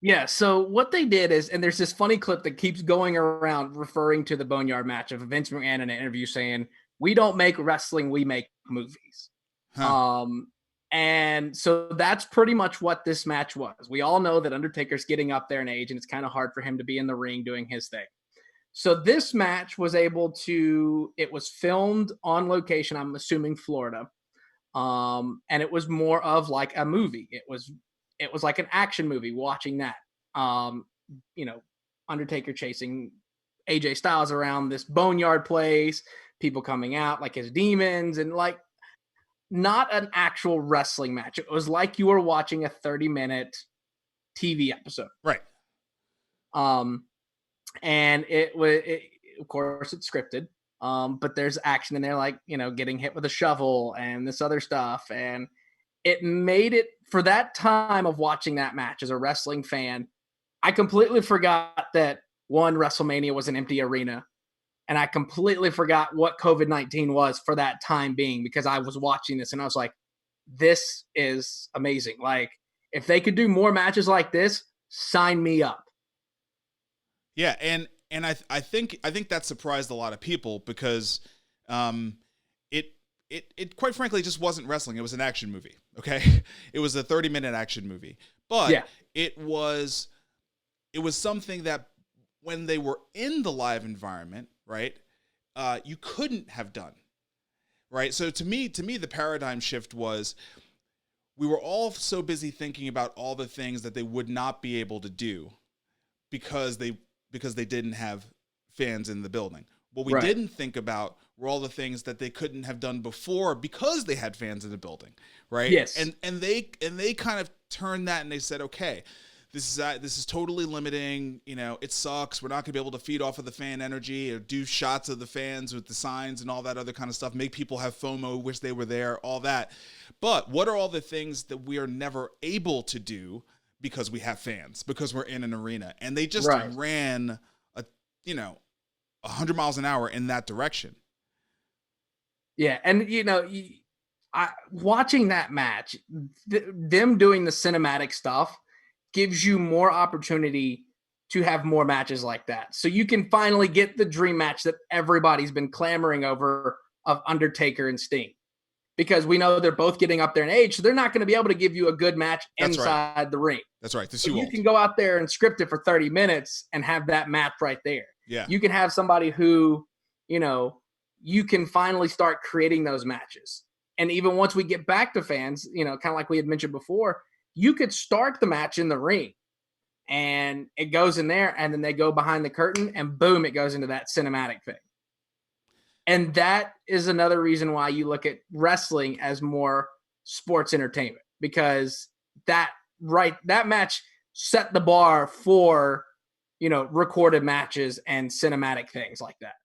Yeah, so what they did is, and there's this funny clip that keeps going around referring to the Boneyard match of Vince McMahon in an interview saying, "We don't make wrestling, we make movies." Huh. Um, and so that's pretty much what this match was. We all know that Undertaker's getting up there in age, and it's kind of hard for him to be in the ring doing his thing. So this match was able to, it was filmed on location, I'm assuming Florida. And it was more of like a movie. It was like an action movie watching that. Um, you know, Undertaker chasing AJ Styles around this boneyard place, people coming out like his demons, and like not an actual wrestling match. It was like you were watching a 30-minute TV episode. Right. Um, and it was, of course, it's scripted. But there's action in there, like getting hit with a shovel and this other stuff, and it made it for that time of watching that match as a wrestling fan. I completely forgot that one WrestleMania was an empty arena, and I completely forgot what COVID-19 was for that time being because I was watching this and I was like, "This is amazing!" Like, if they could do more matches like this, sign me up. Yeah, and I think that surprised a lot of people because um it quite frankly just wasn't wrestling. It was an action movie. Okay. It was a 30-minute action movie. But Yeah, it was something that when they were in the live environment, right? You couldn't have done. Right? So to me the paradigm shift was we were all so busy thinking about all the things that they would not be able to do because they didn't have fans in the building. What we right. didn't think about were all the things that they couldn't have done before because they had fans in the building, right? Yes, And they kind of turned that and they said, okay, this is totally limiting. It sucks. We're not gonna be able to feed off of the fan energy or do shots of the fans with the signs and all that other kind of stuff. Make people have FOMO, wish they were there, all that. But what are all the things that we are never able to do because we have fans, because we're in an arena? And they just right. ran a you know 100 miles an hour in that direction. Yeah, and watching that match, them doing the cinematic stuff gives you more opportunity to have more matches like that. So you can finally get the dream match that everybody's been clamoring over of Undertaker and Sting. Because we know they're both getting up there in age, so they're not going to be able to give you a good match That's right. inside the ring. That's right. They're So too you old. can go out there and script it for 30 minutes and have that match right there. Yeah. You can have somebody who, you know, you can finally start creating those matches. And even once we get back to fans, kind of like we had mentioned before, you could start the match in the ring and it goes in there and then they go behind the curtain and boom, it goes into that cinematic thing. And that is another reason why you look at wrestling as more sports entertainment because that match set the bar for recorded matches and cinematic things like that.